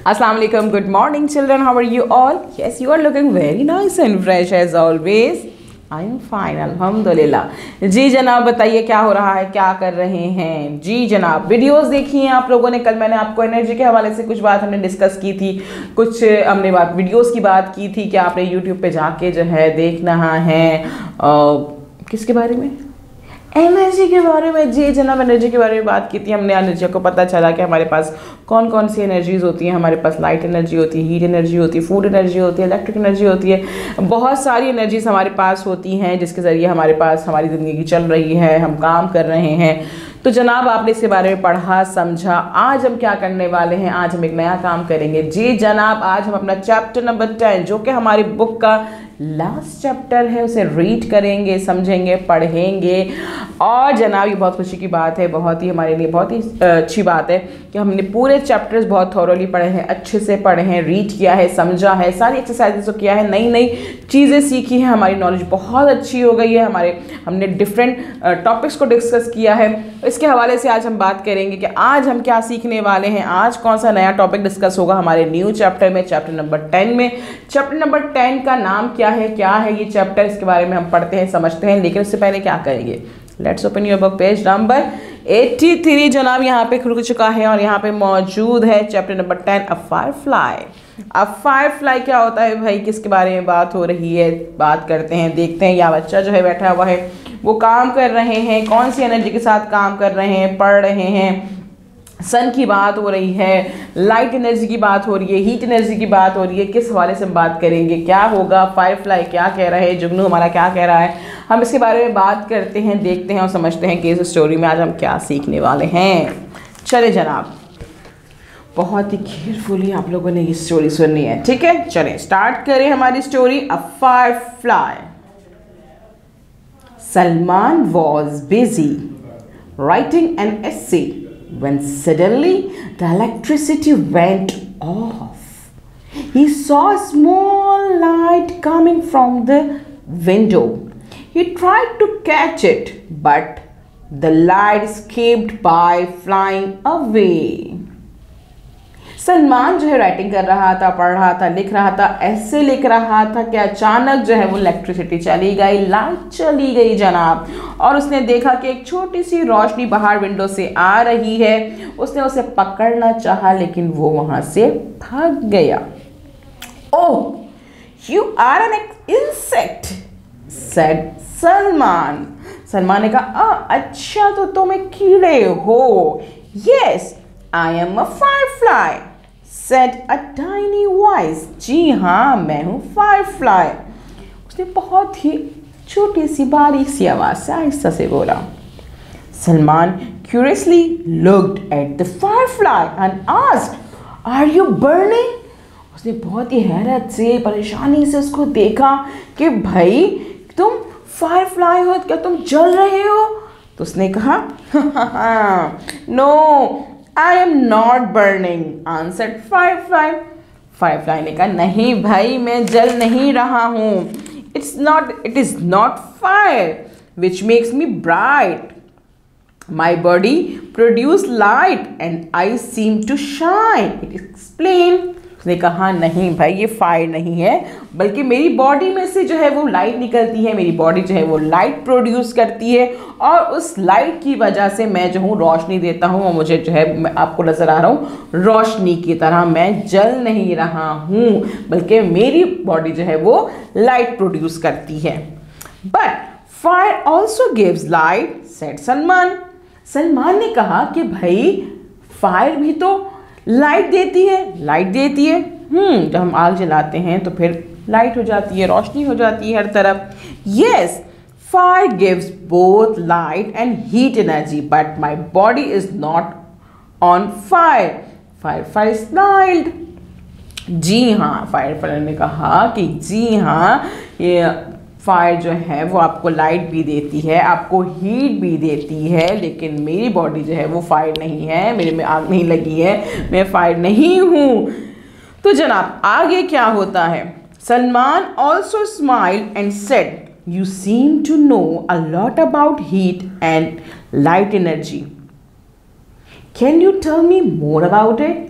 Assalamu alaikum. Good morning, children. How are you all? Yes, you are looking very nice and fresh as always. I am fine, अल्हम्दुलिल्लाह। जी जनाब, बताइए क्या हो रहा है, क्या कर रहे हैं? जी जनाब, वीडियोस देखी हैं आप लोगों ने। कल मैंने आपको एनर्जी के हवाले से कुछ बात हमने डिस्कस की थी, कुछ हमने वीडियोस की बात की थी कि आपने यूट्यूब पे जाके जो है देखना है किसके बारे में, एनर्जी के बारे में। जी जनाब, एनर्जी के बारे में बात की थी हमने। एनर्जी को पता चला कि हमारे पास कौन कौन सी एनर्जीज होती हैं। हमारे पास लाइट एनर्जी होती है, हीट एनर्जी होती है, फूड एनर्जी होती है, इलेक्ट्रिक एनर्जी होती है। बहुत सारी एनर्जीज हमारे पास होती हैं जिसके ज़रिए हमारे पास हमारी ज़िंदगी चल रही है, हम काम कर रहे हैं। तो जनाब, आपने इसके बारे में पढ़ा, समझा। आज हम क्या करने वाले हैं? आज हम एक नया काम करेंगे। जी जनाब, आज हम अपना चैप्टर नंबर 10 जो कि हमारी बुक का लास्ट चैप्टर है उसे रीड करेंगे, समझेंगे, पढ़ेंगे। और जनाब, ये बहुत खुशी की बात है, बहुत ही हमारे लिए बहुत ही अच्छी बात है कि हमने पूरे चैप्टर्स बहुत थॉरोली पढ़े हैं, अच्छे से पढ़े हैं, रीड किया है, समझा है, सारी एक्सरसाइजेस किया है, नई नई चीज़ें सीखी हैं, हमारी नॉलेज बहुत अच्छी हो गई है। हमने डिफरेंट टॉपिक्स को डिस्कस किया है। इसके हवाले से आज हम बात करेंगे कि आज हम क्या सीखने वाले हैं, आज कौन सा नया टॉपिक डिस्कस होगा हमारे न्यू चैप्टर में, चैप्टर नंबर 10 में। चैप्टर नंबर 10 का नाम क्या है ये चैप्टर, इसके बारे में हम पढ़ते हैं, समझते हैं। लेकिन उससे पहले क्या करेंगे? Let's open your book, page number 83 जनाब यहाँ पे खुल चुका है और यहाँ पे मौजूद है चैप्टर नंबर 10, अ फायरफ्लाई। अब फायरफ्लाई क्या होता है भाई, किसके बारे में बात हो रही है? बात करते हैं, देखते हैं। या बच्चा जो है बैठा हुआ है वो काम कर रहे हैं, कौन सी एनर्जी के साथ काम कर रहे हैं, पढ़ रहे हैं। सन की बात हो रही है, लाइट एनर्जी की बात हो रही है, हीट एनर्जी की बात हो रही है। किस हवाले से हम बात करेंगे, क्या होगा, फायरफ्लाई क्या कह रहा है, जुगनू हमारा क्या कह रहा है, हम इसके बारे में बात करते हैं, देखते हैं और समझते हैं कि इस स्टोरी में आज हम क्या सीखने वाले हैं। चले जनाब, बहुत ही केयरफुली आप लोगों ने ये स्टोरी सुननी है, ठीक है? चलें स्टार्ट करें हमारी story, a Firefly. Salman was busy writing an essay when suddenly the electricity went off. He saw a small light coming from the window. He tried to catch it, but the light escaped by flying away. Salman जो है writing कर रहा था, पढ़ रहा था, लिख रहा था, ऐसे लिख रहा था कि अचानक जो है वो इलेक्ट्रिसिटी चली गई, लाइट चली गई जनाब। और उसने देखा कि एक छोटी सी रोशनी बाहर विंडो से आ रही है। उसने उसे पकड़ना चाहा लेकिन वो वहां से भाग गया। Oh, you are an insect, said Salman. Salman ने कहा, अच्छा तो तुम एक कीड़े हो। Yes, I am a firefly, said a tiny voice. जी हाँ, मैं हूँ फायरफ्लाई। उसने बहुत ही छोटी सी बारीक सी आवाज से आहिस्ता से बोला। Salman curiously looked at the firefly and asked, "Are you burning?" उसने बहुत ही हैरत से, परेशानी से उसको देखा कि भाई तुम फायरफ्लाई हो, क्या तुम जल रहे हो? तो उसने कहा, "No, I am not burning," answered Firefly. Firefly ने कहा, नहीं भाई, मैं जल नहीं रहा हूँ। It is not fire which makes me bright. My body produce light and I seem to shine. It explained. उसने कहा, नहीं भाई, ये फायर नहीं है, बल्कि मेरी बॉडी में से जो है वो लाइट निकलती है। मेरी बॉडी जो है वो लाइट प्रोड्यूस करती है और उस लाइट की वजह से मैं जो हूँ रोशनी देता हूँ और मुझे जो है, मैं आपको नज़र आ रहा हूँ रोशनी की तरह। मैं जल नहीं रहा हूँ, बल्कि मेरी बॉडी जो है वो लाइट प्रोड्यूस करती है। But fire also gives light, said Salman. Salman ने कहा कि भाई फायर भी तो लाइट देती है। जब हम आग जलाते हैं तो फिर लाइट हो जाती है, रोशनी हो जाती है हर तरफ। Yes, fire gives both light and heat energy, but my body is not on fire. Fire smiled. जी हाँ, फायर ने कहा कि जी हाँ, ये फायर जो है वो आपको लाइट भी देती है, आपको हीट भी देती है, लेकिन मेरी बॉडी जो है वो फायर नहीं है, मेरे में आग नहीं लगी है, मैं फायर नहीं हूँ। तो जनाब आगे क्या होता है? Salman also smiled and said, you seem to know a lot about heat and light energy, can you tell me more about it?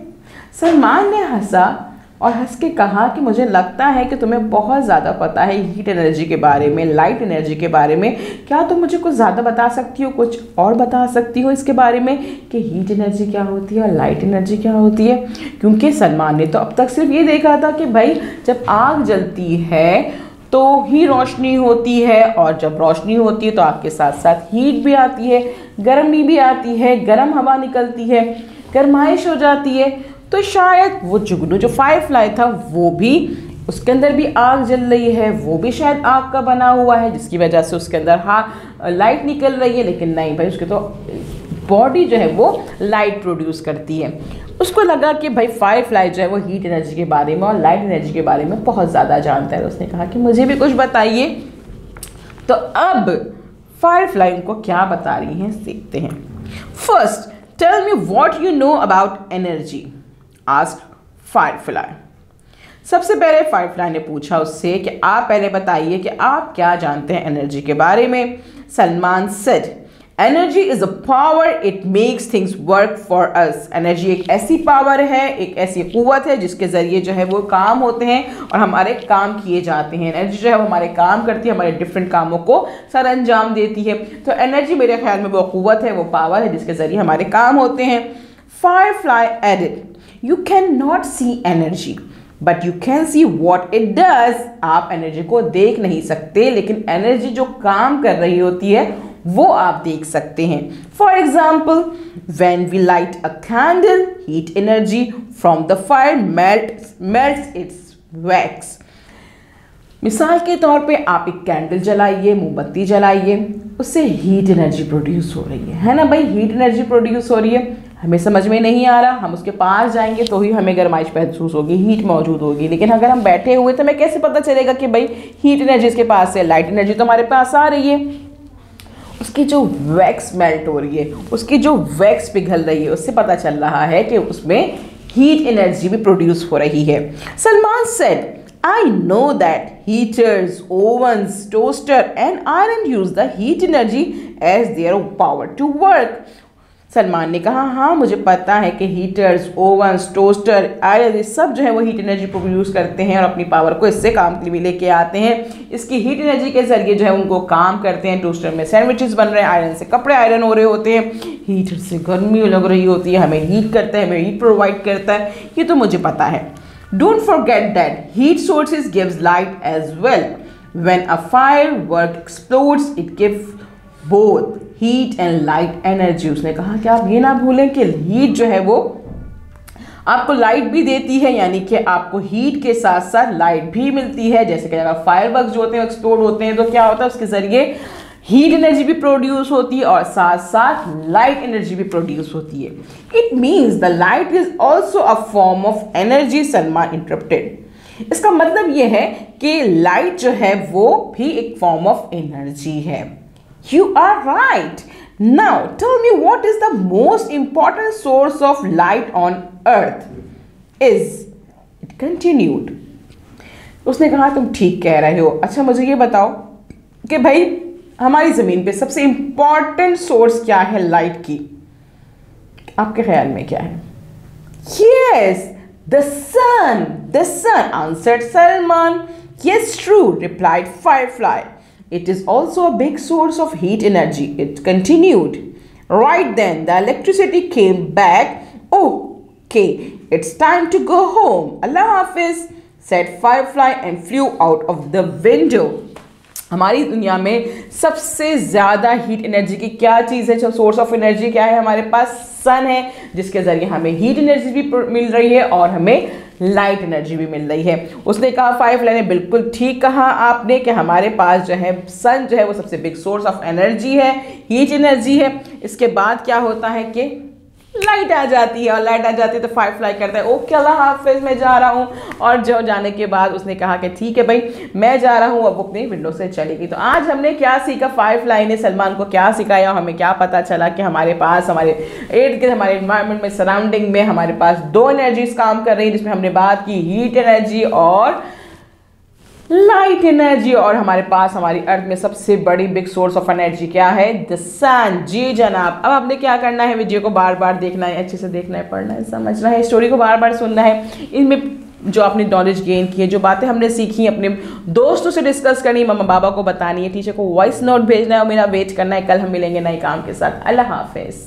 Salman ने हंसा और हंस के कहा कि मुझे लगता है कि तुम्हें बहुत ज़्यादा पता है हीट एनर्जी के बारे में, लाइट एनर्जी के बारे में। क्या तुम मुझे कुछ ज़्यादा बता सकती हो, कुछ और बता सकती हो इसके बारे में कि हीट एनर्जी क्या होती है और लाइट एनर्जी क्या होती है? क्योंकि सलमान ने तो अब तक सिर्फ ये देखा था कि भाई जब आग जलती है तो ही रोशनी होती है, और जब रोशनी होती है तो आग के साथ साथ हीट भी आती है, गर्मी भी आती है, गर्म हवा निकलती है, गर्माइश हो जाती है। तो शायद वो जुगनू जो फायरफ्लाई था वो भी, उसके अंदर भी आग जल रही है, वो भी शायद आग का बना हुआ है जिसकी वजह से उसके अंदर लाइट निकल रही है। लेकिन नहीं भाई, उसके तो बॉडी जो है वो लाइट प्रोड्यूस करती है। उसको लगा कि भाई फायरफ्लाई जो है वो हीट एनर्जी के बारे में और लाइट एनर्जी के बारे में बहुत ज़्यादा जानता है। तो उसने कहा कि मुझे भी कुछ बताइए। तो अब फायरफ्लाई उनको क्या बता रही हैं देखते हैं। First, tell me what you know about energy, asked firefly. सबसे पहले फायरफ्लाई ने पूछा उससे कि आप पहले बताइए कि आप क्या जानते हैं एनर्जी के बारे में। Salman said, energy is a power, it makes things work for us. Energy एक ऐसी पावर है, एक ऐसी कुव्वत है जिसके ज़रिए जो है वो काम होते हैं और हमारे काम किए जाते हैं। एनर्जी जो है वो हमारे काम करती है, हमारे डिफरेंट कामों को सर अंजाम देती है। तो एनर्जी मेरे ख्याल में वो कुव्वत है, वो पावर है जिसके ज़रिए हमारे काम होते हैं। Firefly added, you can not see energy but you can see what it does. आप एनर्जी को देख नहीं सकते, लेकिन एनर्जी जो काम कर रही होती है वो आप देख सकते हैं। For example, when we light a candle, heat energy from the fire melts its wax. मिसाल के तौर पे आप एक कैंडल जलाइए, मोमबत्ती जलाइए, उससे हीट एनर्जी प्रोड्यूस हो रही है ना भाई, हीट एनर्जी प्रोड्यूस हो रही है। हमें समझ में नहीं आ रहा, हम उसके पास जाएंगे तो ही हमें गर्माइश महसूस होगी, हीट मौजूद होगी। लेकिन अगर हम बैठे हुए तो हमें कैसे पता चलेगा कि भाई हीट एनर्जी इसके पास है, लाइट एनर्जी तो हमारे पास आ रही है। उसकी जो वैक्स मेल्ट हो रही है, उसकी जो वैक्स पिघल रही है, उससे पता चल रहा है कि उसमें हीट एनर्जी भी प्रोड्यूस हो रही है। Salman said, I know that heaters, ovens, toaster and iron use the heat energy as their power to work. Salman ने कहा, हाँ मुझे पता है कि हीटर्स, ओवन्स, टोस्टर, आयरन, ये सब जो है वो हीट एनर्जी प्रोड्यूस करते हैं और अपनी पावर को इससे काम के लिए भी लेके आते हैं। इसकी हीट एनर्जी के जरिए जो है उनको काम करते हैं। टोस्टर में सैंडविचेस बन रहे हैं, आयरन से कपड़े आयरन हो रहे होते हैं, हीटर से गर्मी लग रही होती है, हमें हीट करता है, हमें हीट प्रोवाइड करता है। ये तो मुझे पता है। Don't forget that heat sources gives light as well. When a firework explodes, it gives both heat and light energy. उसने कहा कि आप ये ना भूलें कि हीट जो है वो आपको लाइट भी देती है, यानी कि आपको हीट के साथ साथ लाइट भी मिलती है। जैसे कि अगर फायरवर्क्स जो होते हैं एक्सप्लोड होते हैं तो क्या होता है, उसके जरिए हीट एनर्जी भी प्रोड्यूस होती है और साथ साथ लाइट एनर्जी भी प्रोड्यूस होती है। It means the light is also a form of energy, Salman interrupted. इसका मतलब ये है कि लाइट जो है वो भी एक फॉर्म ऑफ एनर्जी है। You are right. Now tell me what is the most important source of light on earth is, it continued. उसने कहा तुम ठीक कह रहे हो। अच्छा मुझे ये बताओ कि भाई हमारी ज़मीन पे सबसे इंपॉर्टेंट सोर्स क्या है लाइट की, आपके ख्याल में क्या है? Yes, the sun, the sun, answered Salman. Yes true, replied firefly. It is also a big source of heat energy, it continued. Right then the electricity came back. Okay, it's time to go home, अल्लाह हाफिज, said firefly and flew out of the window. हमारी दुनिया में सबसे ज़्यादा heat energy की क्या चीज़ है, जो सोर्स ऑफ एनर्जी क्या है हमारे पास? सन है, जिसके ज़रिए हमें हीट एनर्जी भी मिल रही है और हमें लाइट एनर्जी भी मिल रही है। उसने कहा, फायरफ्लाई ने बिल्कुल ठीक कहा आपने कि हमारे पास जो है सन जो है वो सबसे बिग सोर्स ऑफ एनर्जी है, हीट एनर्जी है। इसके बाद क्या होता है कि लाइट आ जाती है, और लाइट आ जाती है तो फायरफ्लाई करता है ओके अल्लाह हाफिज मैं जा रहा हूँ। और जो जाने के बाद उसने कहा कि ठीक है भाई मैं जा रहा हूँ, अब अपनी विंडो से चली गई। तो आज हमने क्या सीखा, फायरफ्लाई ने सलमान को क्या सिखाया, हमें क्या पता चला कि हमारे पास हमारे इर्द गिर्द हमारे इन्वायरमेंट में, सराउंडिंग में हमारे पास दो एनर्जीज काम कर रही है, जिसमें हमने बात की हीट एनर्जी और लाइट एनर्जी। और हमारे पास हमारी अर्थ में सबसे बड़ी बिग सोर्स ऑफ एनर्जी क्या है? द सन। जी जनाब। अब आपने क्या करना है, वीडियो को बार बार देखना है, अच्छे से देखना है, पढ़ना है, समझना है, स्टोरी को बार बार सुनना है। इनमें जो आपने नॉलेज गेन की है, जो बातें हमने सीखी, अपने दोस्तों से डिस्कस करनी, मम्मा पापा को बतानी है, टीचर को वॉइस नोट भेजना है और मेरा वेट करना है। कल हम मिलेंगे नए काम के साथ। अल्लाह हाफिज।